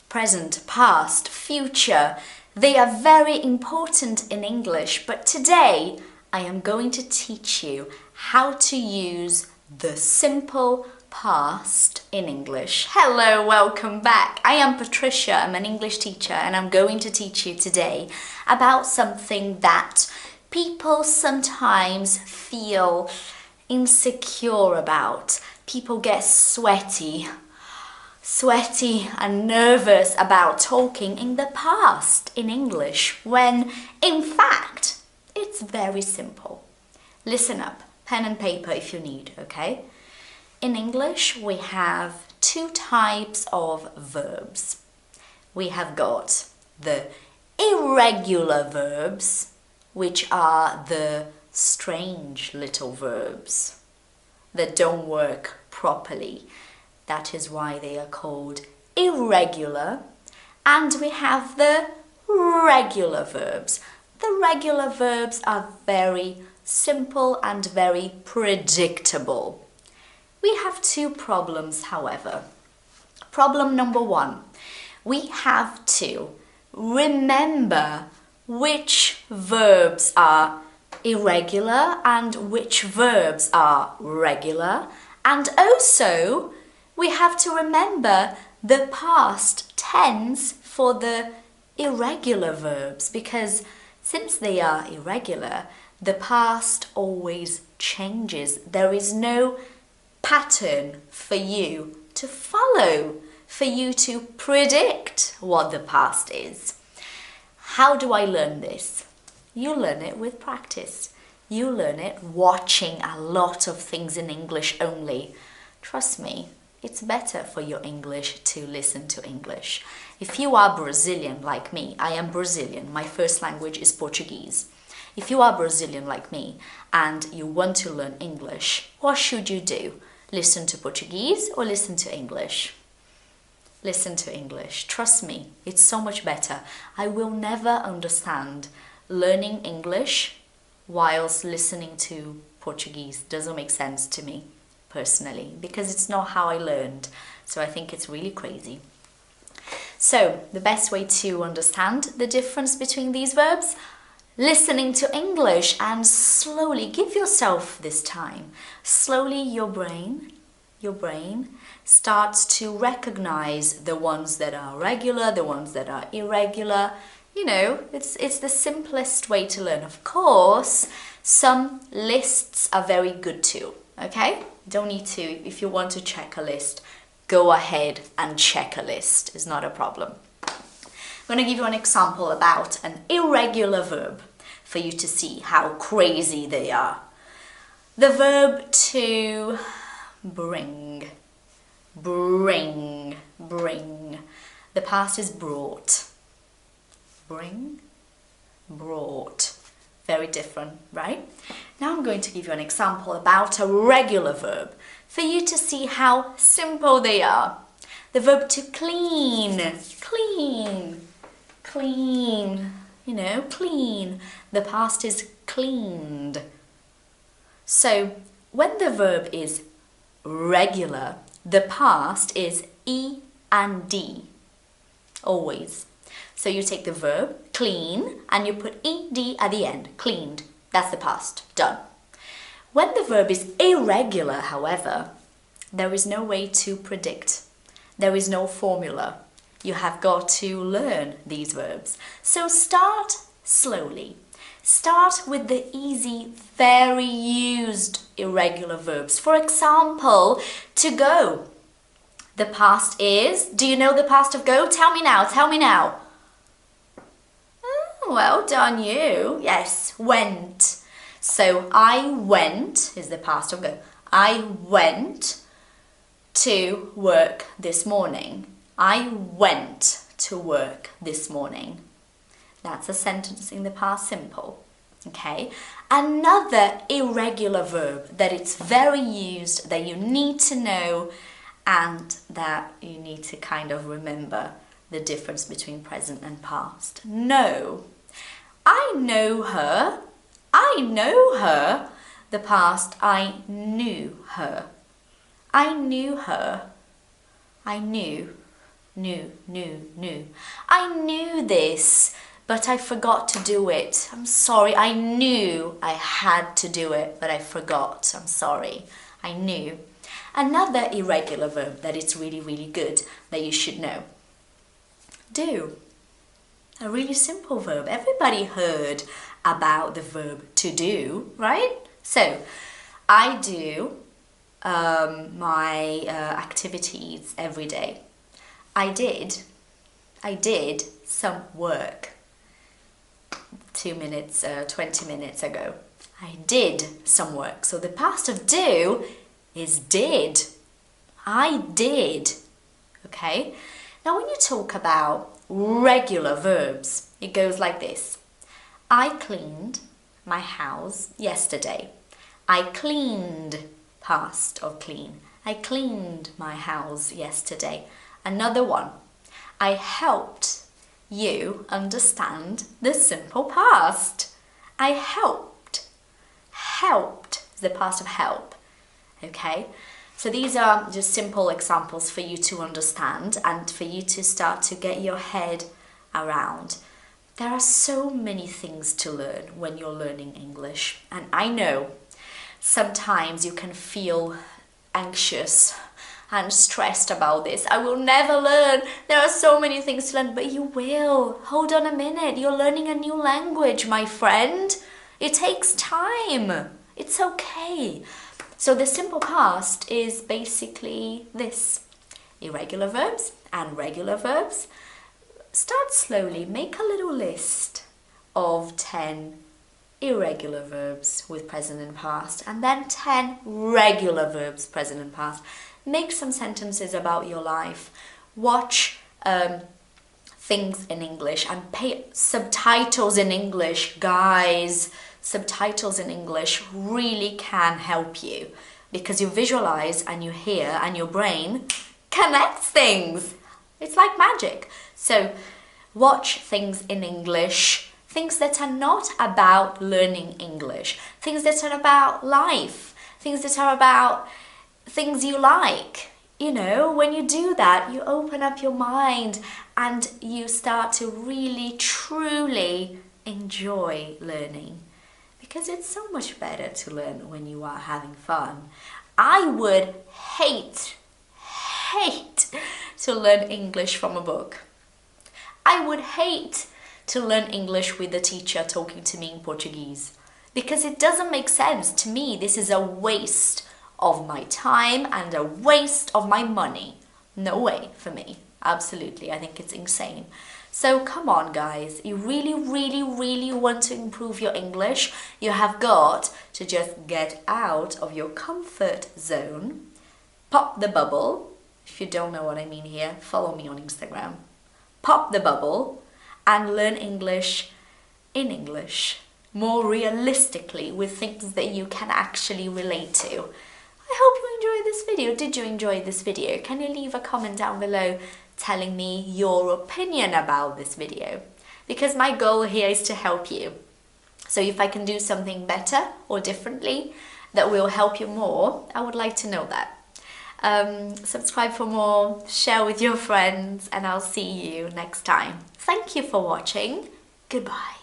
present, past, future. They are very important in English, but today I am going to teach you how to use the simple past in English. Hello, welcome back. I am Patricia, I'm an English teacher, and I'm going to teach you today about something that people sometimes feel insecure about. People get sweaty and nervous about talking in the past in English, when in fact it's very simple. Listen up, pen and paper if you need, okay? In English we have two types of verbs. We have got the irregular verbs, which are the strange little verbs that don't work properly. That is why they are called irregular. And we have the regular verbs. The regular verbs are very simple and very predictable. We have two problems, however. Problem number one, we have to remember which verbs are irregular and which verbs are regular, and also we have to remember the past tense for the irregular verbs, because since they are irregular, the past always changes. There is no pattern for you to follow, for you to predict what the past is. How do I learn this? You learn it with practice. You learn it watching a lot of things in English only. Trust me, it's better for your English to listen to English. If you are Brazilian like me, I am Brazilian, my first language is Portuguese. If you are Brazilian like me and you want to learn English, what should you do? Listen to Portuguese or listen to English? Listen to English. Trust me, it's so much better. I will never understand learning English whilst listening to Portuguese. Doesn't make sense to me personally, because it's not how I learned. So I think it's really crazy. So the best way to understand the difference between these verbs, listening to English and slowly, give yourself this time. Slowly your brain starts to recognize the ones that are regular, the ones that are irregular. You know, it's the simplest way to learn. Of course, some lists are very good too, okay? Don't need to, if you want to check a list, go ahead and check a list. It's not a problem. I'm going to give you an example about an irregular verb for you to see how crazy they are. The verb to bring. Bring. The past is brought. Bring, brought. Very different, right? Now I'm going to give you an example about a regular verb for you to see how simple they are. The verb to clean. Clean. You know, clean. The past is cleaned. So when the verb is regular, the past is E and D. Always. So you take the verb, clean, and you put ed at the end, cleaned. That's the past, done. When the verb is irregular, however, there is no way to predict. There is no formula. You have got to learn these verbs. So start slowly. Start with the easy, very used irregular verbs. For example, to go. The past is, do you know the past of go? Tell me now. Well done you. Yes, went. So I went is the past of go. I went to work this morning. I went to work this morning. That's a sentence in the past simple. Okay. Another irregular verb that it's very used, that you need to know and that you need to kind of remember the difference between present and past. Know. I know her. I know her. The past, I knew her. I knew her. I knew. Knew. I knew this, but I forgot to do it. I'm sorry. I knew I had to do it, but I forgot. I'm sorry. I knew. Another irregular verb that is really, really good that you should know. Do. A really simple verb. Everybody heard about the verb to do, right? So, I do my activities every day. I did some work 20 minutes ago. I did some work. So the past of do is did. I did. Okay? Now when you talk about regular verbs, it goes like this. I cleaned my house yesterday. I cleaned, past of clean. I cleaned my house yesterday. Another one. I helped you understand the simple past. I helped. Helped is the past of help. Okay? So these are just simple examples for you to understand and for you to start to get your head around. There are so many things to learn when you're learning English. And I know sometimes you can feel anxious and stressed about this. I will never learn. There are so many things to learn, but you will. Hold on a minute. You're learning a new language, my friend. It takes time. It's okay. So the simple past is basically this. Irregular verbs and regular verbs. Start slowly. Make a little list of 10 irregular verbs with present and past, and then 10 regular verbs, present and past. Make some sentences about your life. Watch things in English and pay subtitles in English. Guys, subtitles in English really can help you because you visualize and you hear and your brain connects things. It's like magic. So watch things in English, things that are not about learning English, things that are about life, things that are about things you like. You know, when you do that, you open up your mind and you start to really, truly enjoy learning. Because it's so much better to learn when you are having fun. I would hate to learn English from a book. I would hate to learn English with a teacher talking to me in Portuguese. Because it doesn't make sense. To me, this is a waste of my time and a waste of my money. No way for me. Absolutely. I think it's insane. So come on, guys. You really, really, really want to improve your English. You have got to just get out of your comfort zone. Pop the bubble. If you don't know what I mean here, follow me on Instagram. Pop the bubble and learn English in English. More realistically with things that you can actually relate to. I hope you enjoyed this video. Did you enjoy this video? Can you leave a comment down below telling me your opinion about this video? Because my goal here is to help you. So if I can do something better or differently that will help you more, I would like to know that. Subscribe for more, share with your friends, and I'll see you next time. Thank you for watching. Goodbye.